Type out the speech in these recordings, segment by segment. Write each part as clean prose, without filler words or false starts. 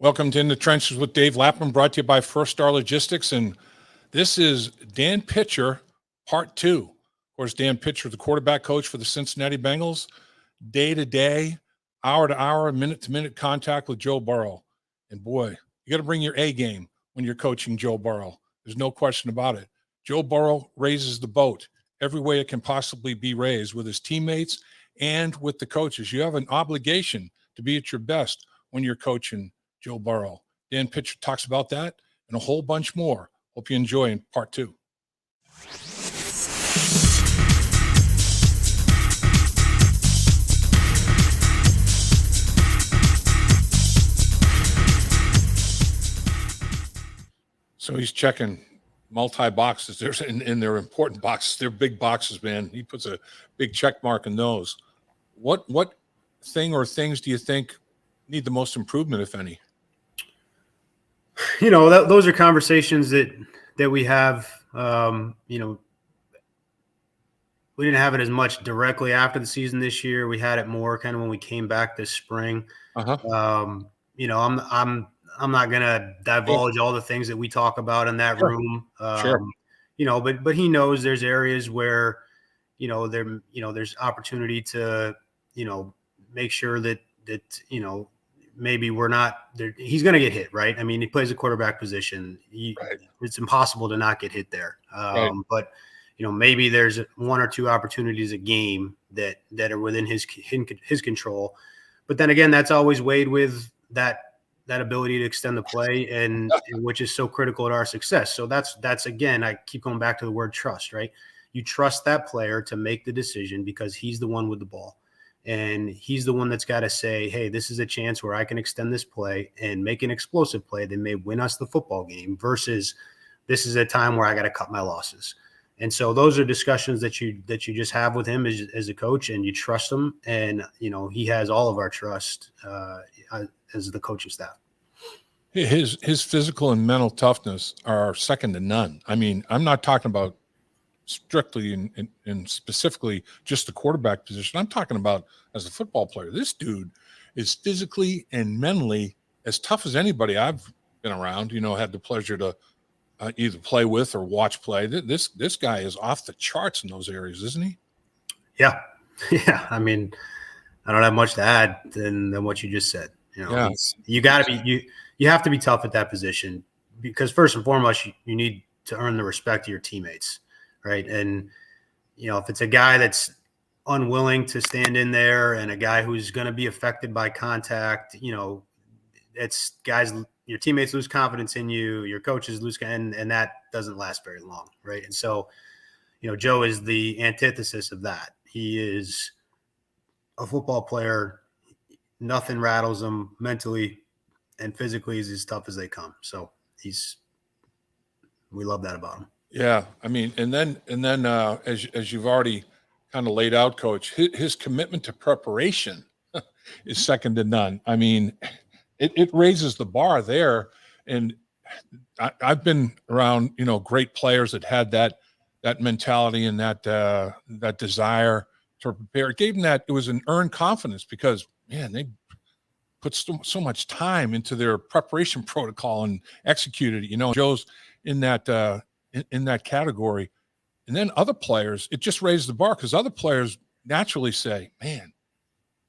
Welcome to In the Trenches with Dave Lapham, brought to you by First Star Logistics. And this is Dan Pitcher, part two. Of course, Dan Pitcher, the quarterback coach for the Cincinnati Bengals, day-to-day, hour-to-hour, minute-to-minute contact with Joe Burrow. And boy, you got to bring your A game when you're coaching Joe Burrow. There's no question about it. Joe Burrow raises the boat every way it can possibly be raised with his teammates and with the coaches. You have an obligation to be at your best when you're coaching Joe Burrow. Dan Pitcher talks about that and a whole bunch more. Hope you enjoy in part two. So he's checking multi-boxes. There's in their important boxes. They're big boxes, man. He puts a big check mark in those. What thing or things do you think need the most improvement, if any? You know, those are conversations that we have. We didn't have it as much directly after the season this year. We had it more kind of when we came back this spring. I'm not gonna divulge all the things that we talk about in that room. Sure. But he knows there's areas where there's opportunity to make sure that maybe we're not there. He's going to get hit, right? I mean, he plays a quarterback position. Right. It's impossible to not get hit there. Right. But maybe there's one or two opportunities a game that are within his control. But then again, that's always weighed with that ability to extend the play and which is so critical to our success. So that's again, I keep going back to the word trust, right? You trust that player to make the decision because he's the one with the ball. And he's the one that's got to say, hey, this is a chance where I can extend this play and make an explosive play that may win us the football game versus this is a time where I got to cut my losses. And so those are discussions that you just have with him as a coach, and you trust him. And, he has all of our trust as the coaching staff. His physical and mental toughness are second to none. I mean, I'm not talking about strictly and specifically just the quarterback position. I'm talking about as a football player. This dude is physically and mentally as tough as anybody I've been around, had the pleasure to either play with or watch play. This guy is off the charts in those areas, isn't he? Yeah. Yeah. I mean, I don't have much to add than what you just said. You got to be, you have to be tough at that position because first and foremost, you need to earn the respect of your teammates. Right. And, if it's a guy that's unwilling to stand in there and a guy who's going to be affected by contact, it's guys, your teammates lose confidence in you, your coaches lose, and that doesn't last very long. Right. And so, Joe is the antithesis of that. He is a football player. Nothing rattles him mentally and physically. He's as tough as they come. So we love that about him. Yeah, I mean, and then as you've already kind of laid out, Coach, his commitment to preparation is second to none. I mean, it raises the bar there, and I've been around great players that had that mentality and that desire to prepare. It gave them that. It was an earned confidence because man, they put so much time into their preparation protocol and executed it. Joe's in that. In that category. And then other players, it just raised the bar because other players naturally say, man,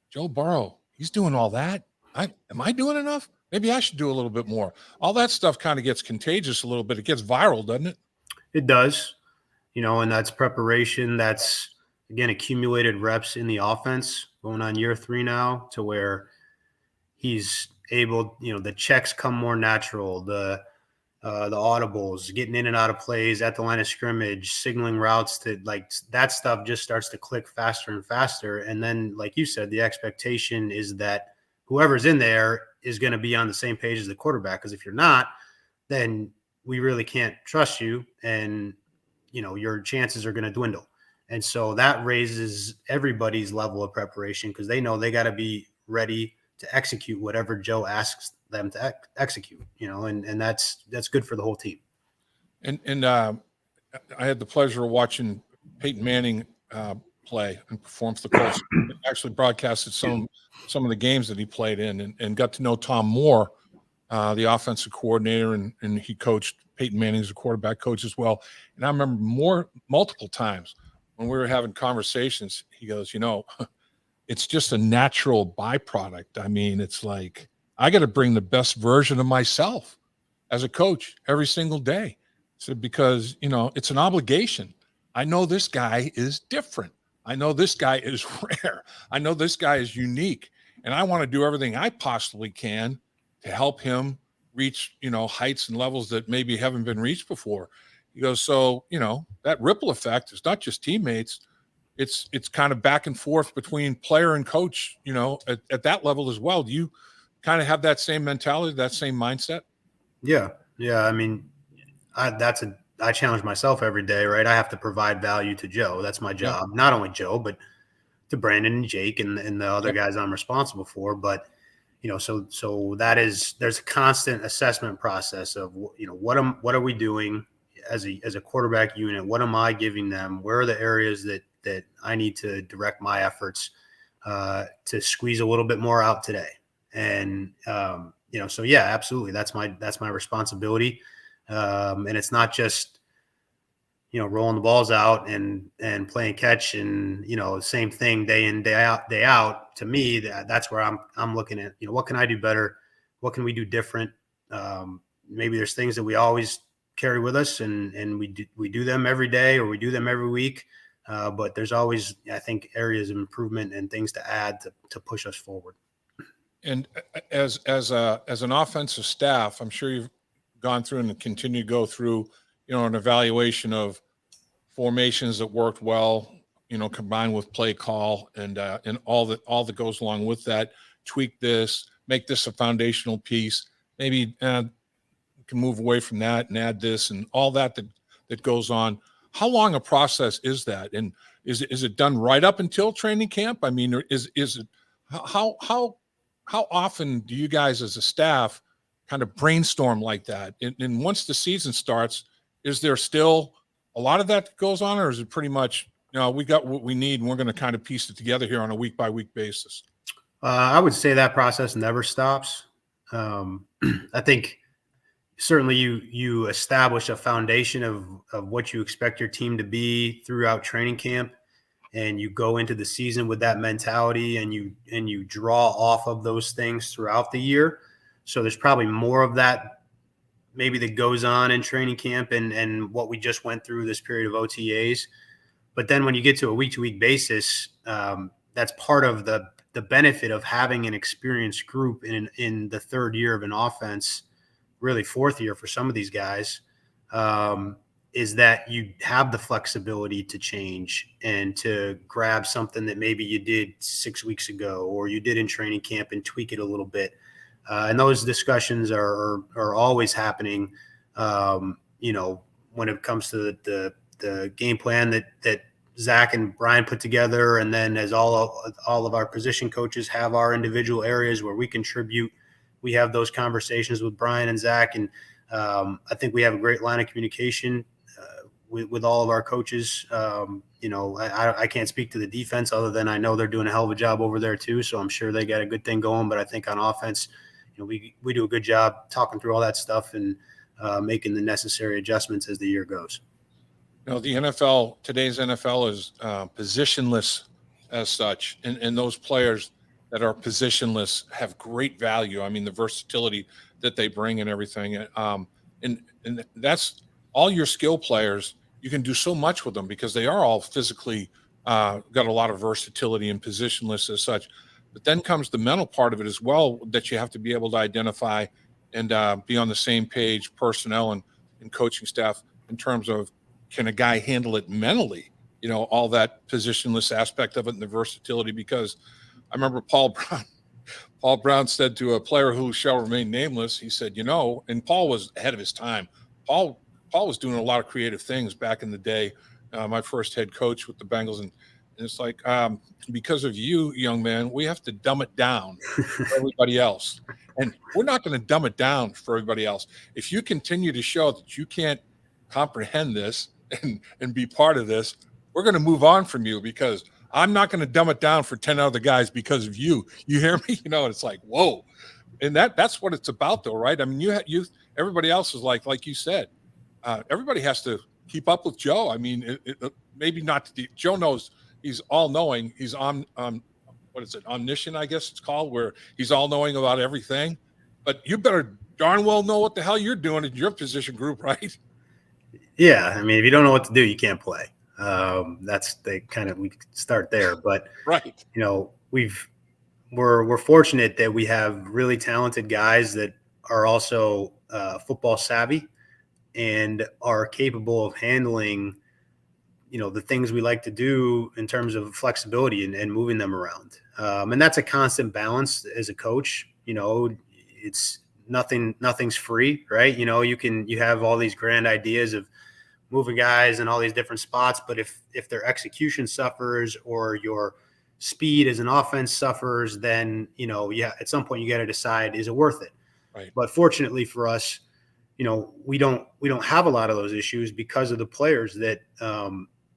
Joe Burrow, he's doing all that. Am I doing enough? Maybe I should do a little bit more. All that stuff kind of gets contagious a little bit. It gets viral, doesn't it? It does, and that's preparation. That's, again, accumulated reps in the offense going on year 3 now to where he's able, the checks come more natural, the audibles, getting in and out of plays at the line of scrimmage, signaling routes to that stuff just starts to click faster and faster. And then, like you said, the expectation is that whoever's in there is going to be on the same page as the quarterback. Because if you're not, then we really can't trust you. And, your chances are going to dwindle. And so that raises everybody's level of preparation because they know they got to be ready to execute whatever Joe asks them to execute, and that's good for the whole team. And I had the pleasure of watching Peyton Manning play and perform for the Colts. Actually broadcasted some of the games that he played in and got to know Tom Moore the offensive coordinator, and he coached Peyton Manning as a quarterback coach as well. And I remember multiple times when we were having conversations, he goes, it's just a natural byproduct. I mean, it's like I got to bring the best version of myself as a coach every single day. So because, it's an obligation. I know this guy is different. I know this guy is rare. I know this guy is unique. And I want to do everything I possibly can to help him reach, heights and levels that maybe haven't been reached before. He goes, so, that ripple effect is not just teammates. It's kind of back and forth between player and coach, at that level as well. Do you kind of have that same mentality, that same mindset? Yeah. I mean, I challenge myself every day, right? I have to provide value to Joe. That's my job. Yep. Not only Joe, but to Brandon and Jake and the other guys I'm responsible for. But, so there's a constant assessment process of, what are we doing as a quarterback unit? What am I giving them? Where are the areas that I need to direct my efforts to squeeze a little bit more out today? And, so yeah, absolutely. That's my responsibility. And it's not just, rolling the balls out and playing catch and, same thing day in, day out. To me, that's where I'm looking at, what can I do better? What can we do different? Maybe there's things that we always carry with us and we do them every day or we do them every week. But there's always, I think, areas of improvement and things to add to push us forward. And as an offensive staff, I'm sure you've gone through and continue to go through, an evaluation of formations that worked well, combined with play call and all that goes along with that. Tweak this, make this a foundational piece. Maybe can move away from that and add this and all that goes on. How long a process is that? And is it done right up until training camp? I mean, is it how often do you guys as a staff kind of brainstorm like that? And once the season starts, is there still a lot of that goes on, or is it pretty much, we got what we need and we're going to kind of piece it together here on a week by week basis? I would say that process never stops. I think certainly you establish a foundation of what you expect your team to be throughout training camp, and you go into the season with that mentality and you draw off of those things throughout the year. So there's probably more of that maybe that goes on in training camp and what we just went through this period of OTAs. But then when you get to a week-to-week basis, that's part of the benefit of having an experienced group in the third year of an offense, really fourth year for some of these guys, is that you have the flexibility to change and to grab something that maybe you did 6 weeks ago or you did in training camp and tweak it a little bit. And those discussions are always happening, when it comes to the game plan that Zach and Brian put together. And then as all of our position coaches have our individual areas where we contribute, we have those conversations with Brian and Zach. And I think we have a great line of communication with all of our coaches. I can't speak to the defense other than I know they're doing a hell of a job over there too. So I'm sure they got a good thing going, but I think on offense, we do a good job talking through all that stuff and making the necessary adjustments as the year goes. The NFL, today's NFL is positionless as such. And those players that are positionless have great value. I mean, the versatility that they bring and everything. And that's all your skill players. You can do so much with them because they are all physically got a lot of versatility and positionless as such. But then comes the mental part of it as well, that you have to be able to identify and be on the same page, personnel and coaching staff, in terms of, can a guy handle it mentally? All that positionless aspect of it and the versatility. Because I remember Paul Brown said to a player who shall remain nameless, he said, and Paul was ahead of his time. Paul was doing a lot of creative things back in the day. My first head coach with the Bengals. And it's like, because of you, young man, we have to dumb it down for everybody else. And we're not going to dumb it down for everybody else. If you continue to show that you can't comprehend this and be part of this, we're going to move on from you, because I'm not going to dumb it down for 10 other guys because of you. You hear me? It's like, whoa. and that's what it's about, though, right? I mean, everybody else is like you said, everybody has to keep up with Joe. I mean, maybe not. Joe knows he's all knowing. He's what is it? Omniscient, I guess it's called, where he's all knowing about everything. But you better darn well know what the hell you're doing in your position group, right? Yeah, I mean, if you don't know what to do, you can't play. That's we start there. But right, you know, we're fortunate that we have really talented guys that are also football savvy and are capable of handling, the things we like to do in terms of flexibility and moving them around. And that's a constant balance as a coach. It's nothing's free, right? You have all these grand ideas of moving guys in all these different spots, but if their execution suffers or your speed as an offense suffers, then at some point you got to decide, is it worth it? right. But fortunately for us, we don't have a lot of those issues because of the players that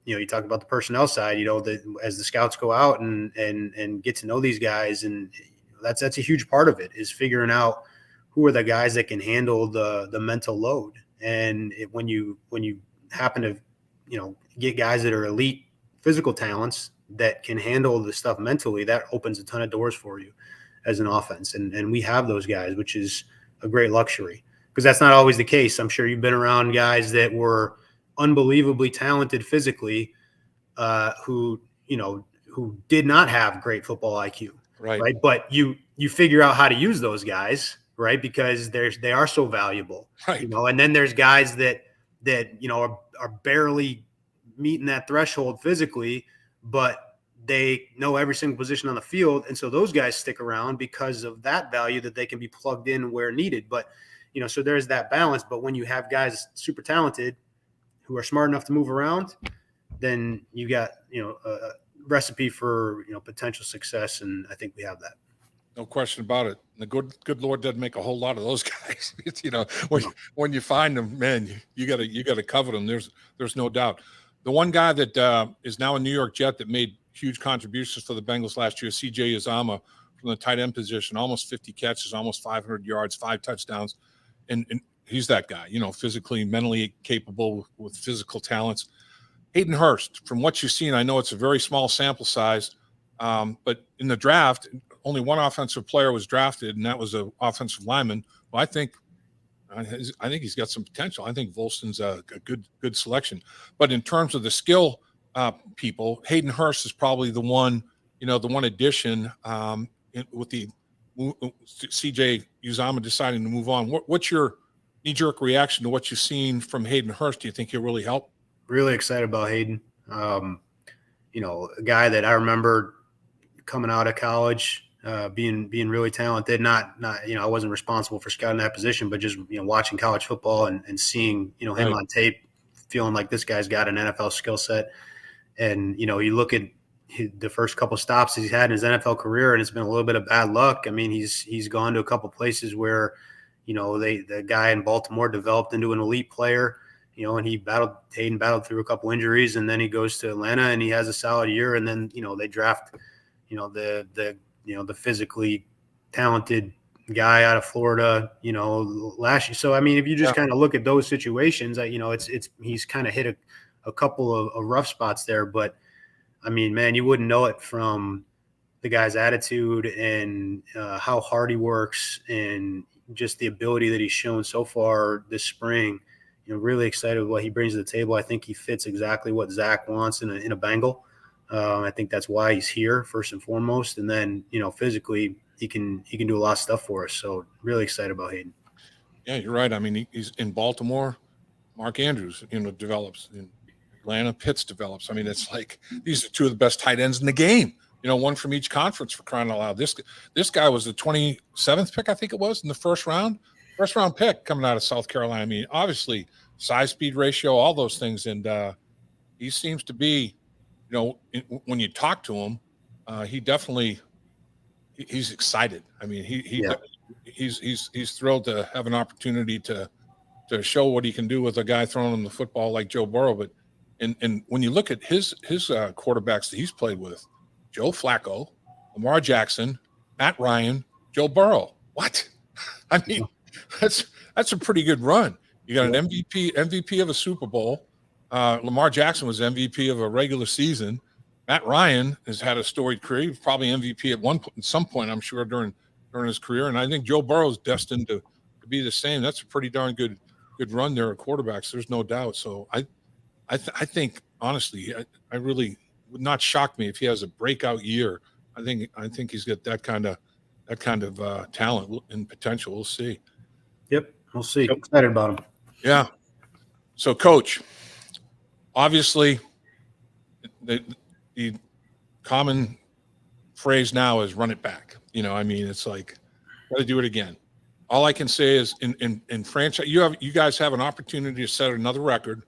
you talk about the personnel side, that as the scouts go out and get to know these guys, and that's a huge part of it, is figuring out who are the guys that can handle the mental load. And when you happen to get guys that are elite physical talents that can handle the stuff mentally, that opens a ton of doors for you as an offense. And we have those guys, which is a great luxury, because that's not always the case. I'm sure you've been around guys that were unbelievably talented physically, who did not have great football IQ, right? But you figure out how to use those guys, right? Because they are so valuable, right. And then there's guys that are barely meeting that threshold physically, but they know every single position on the field. And so those guys stick around because of that value, that they can be plugged in where needed. But, so there's that balance. But when you have guys super talented who are smart enough to move around, then you got, a recipe for, potential success. And I think we have that. No question about it. The good Lord doesn't make a whole lot of those guys. When you find them, man, you gotta cover them. There's no doubt. The one guy that is now a New York Jet that made huge contributions for the Bengals last year, CJ Uzomah, from the tight end position, almost 50 catches, almost 500 yards, 5 touchdowns, and he's that guy. Physically, mentally capable with physical talents. Hayden Hurst, from what you've seen, I know it's a very small sample size, but in the draft, only one offensive player was drafted, and that was an offensive lineman. Well, I think he's got some potential. I think Volston's a good selection. But in terms of the skill people, Hayden Hurst is probably the one addition with the CJ Uzomah deciding to move on. What's your knee-jerk reaction to what you've seen from Hayden Hurst? Do you think he'll really help? Really excited about Hayden. A guy that I remember coming out of college, being really talented. Not I wasn't responsible for scouting that position, but just watching college football and seeing him on tape, feeling like this guy's got an NFL skill set. And you look at the first couple stops he's had in his NFL career, and it's been a little bit of bad luck. I mean, he's gone to a couple places where the guy in Baltimore developed into an elite player. And Hayden battled through a couple injuries, and then he goes to Atlanta and he has a solid year. And then, they draft, the physically talented guy out of Florida, last year. So, I mean, if you just kind of look at those situations, he's kind of hit a couple of rough spots there. But I mean, man, you wouldn't know it from the guy's attitude and how hard he works, and just the ability that he's shown so far this spring. Really excited with what he brings to the table. I think he fits exactly what Zach wants in a Bengal. I think that's why he's here first and foremost. And then, physically he can do a lot of stuff for us. So really excited about Hayden. Yeah, you're right. I mean, he's in Baltimore. Mark Andrews, develops in Atlanta. Pitts develops. I mean, it's like these are two of the best tight ends in the game. One from each conference, for crying out loud. This guy was the 27th pick, I think it was, in the first round pick coming out of South Carolina. I mean, obviously size, speed ratio, all those things. And he seems to be, when you talk to him, he's excited. I mean, he's thrilled to have an opportunity to show what he can do with a guy throwing him the football like Joe Burrow. But and when you look at his quarterbacks that he's played with, Joe Flacco, Lamar Jackson, Matt Ryan, Joe Burrow. What? I mean, that's a pretty good run. You got an MVP of a Super Bowl. Lamar Jackson was MVP of a regular season. Matt Ryan has had a storied career. He was probably MVP at some point, I'm sure, during his career. And I think Joe Burrow is destined to be the same. That's a pretty darn good run there at quarterbacks. There's no doubt. So I think honestly, I really would not shock me if he has a breakout year. I think he's got that kind of talent and potential. We'll see. Yep, we'll see. Excited about him. Yeah. So, Coach, obviously, the common phrase now is run it back. I mean, it's like, got to do it again. All I can say is in franchise, you guys have an opportunity to set another record,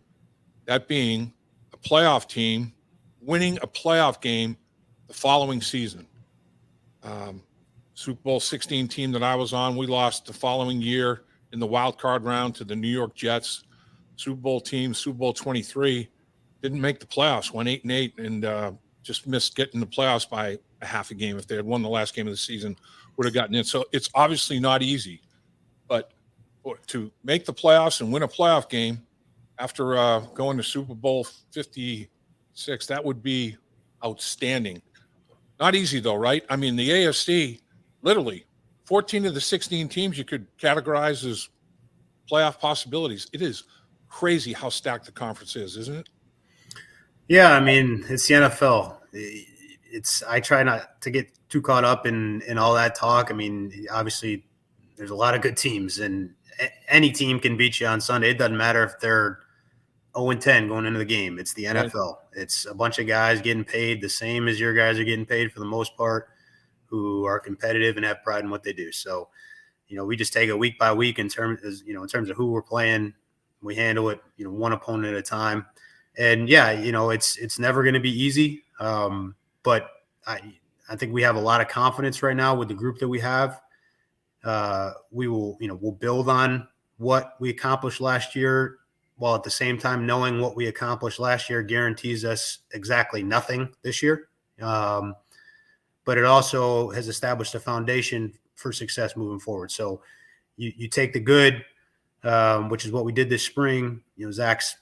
that being a playoff team winning a playoff game the following season. Super Bowl 16 team that I was on, we lost the following year in the wild card round to the New York Jets. Super Bowl team, Super Bowl 23, didn't make the playoffs, went 8-8, and just missed getting the playoffs by a half a game. If they had won the last game of the season, would have gotten in. So it's obviously not easy, but to make the playoffs and win a playoff game after going to Super Bowl 56, that would be outstanding. Not easy though, right? I mean, the AFC, literally 14 of the 16 teams you could categorize as playoff possibilities. It is crazy how stacked the conference is, isn't it? Yeah, I mean, it's the NFL. I try not to get too caught up in all that talk. I mean, obviously, there's a lot of good teams, and any team can beat you on Sunday. It doesn't matter if they're 0-10 going into the game. It's the NFL. Right. It's a bunch of guys getting paid the same as your guys are getting paid for the most part, who are competitive and have pride in what they do. So, we just take it week by week in terms of who we're playing. We handle it, one opponent at a time. And yeah, it's never going to be easy. But I think we have a lot of confidence right now with the group that we have. We will, we'll build on what we accomplished last year, while at the same time knowing what we accomplished last year guarantees us exactly nothing this year. But it also has established a foundation for success moving forward. So you take the good, which is what we did this spring. Zach's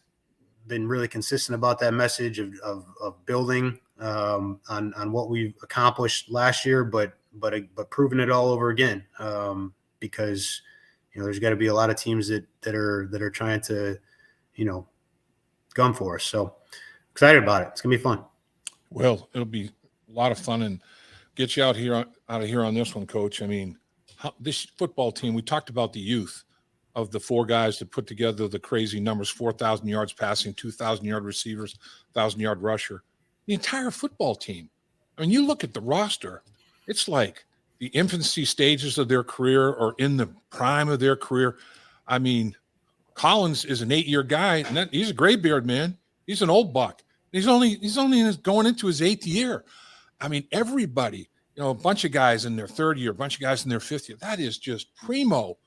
been really consistent about that message of building on what we accomplished last year, but proving it all over again, because there's got to be a lot of teams that are trying to gun for us. So excited about it. It's gonna be fun. Well, it'll be a lot of fun and get you out of here on this one, Coach. I mean, this football team, we talked about the youth of the four guys that put together the crazy numbers: 4,000 yards passing, 2,000-yard receivers, 1,000-yard rusher. The entire football team. I mean, you look at the roster, it's like the infancy stages of their career or in the prime of their career. I mean, Collins is an 8-year guy, and he's a graybeard, man. He's an old buck. He's only going into his 8th year. I mean, everybody, a bunch of guys in their 3rd year, a bunch of guys in their 5th year. That is just primo.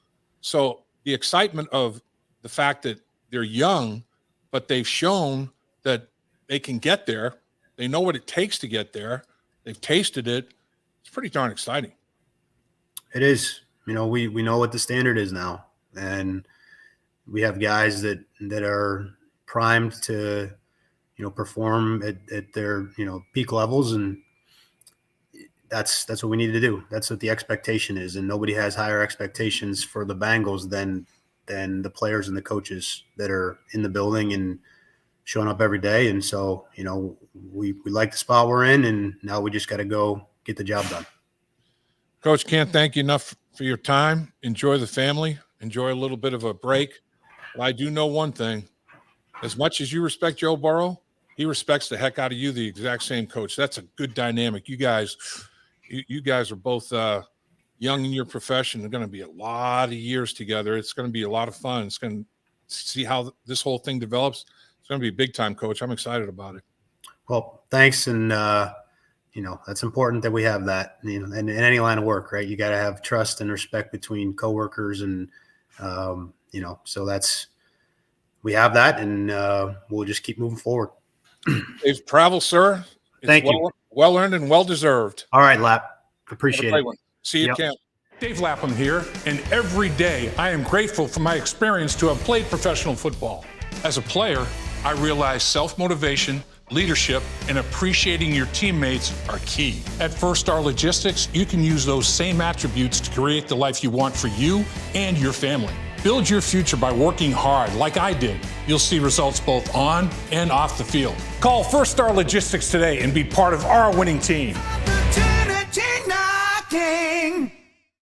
So the excitement of the fact that they're young, but they've shown that they can get there. They know what it takes to get there. They've tasted it. It's pretty darn exciting. It is. We know what the standard is now, and we have guys that are primed to, perform at their, peak levels. And that's what we need to do. That's what the expectation is. And nobody has higher expectations for the Bengals than the players and the coaches that are in the building and showing up every day. And so, we like the spot we're in, and now we just got to go get the job done. Coach, can't thank you enough for your time. Enjoy the family. Enjoy a little bit of a break. But I do know one thing. As much as you respect Joe Burrow, he respects the heck out of you, the exact same, Coach. That's a good dynamic. You guys are both young in your profession. They're going to be a lot of years together. It's going to be a lot of fun. It's going to see how this whole thing develops. It's going to be big time, Coach. I'm excited about it. Well, thanks. And, that's important that we have that, and in any line of work, right? You got to have trust and respect between coworkers. And, so we have that, and we'll just keep moving forward. Safe travel, sir. Thank you. Well earned and well deserved. All right, Lap. Appreciate it. See you at camp. Dave Lapham here, and every day I am grateful for my experience to have played professional football. As a player, I realized self-motivation, leadership, and appreciating your teammates are key. At First Star Logistics, you can use those same attributes to create the life you want for you and your family. Build your future by working hard like I did. You'll see results both on and off the field. Call First Star Logistics today and be part of our winning team. Opportunity knocking.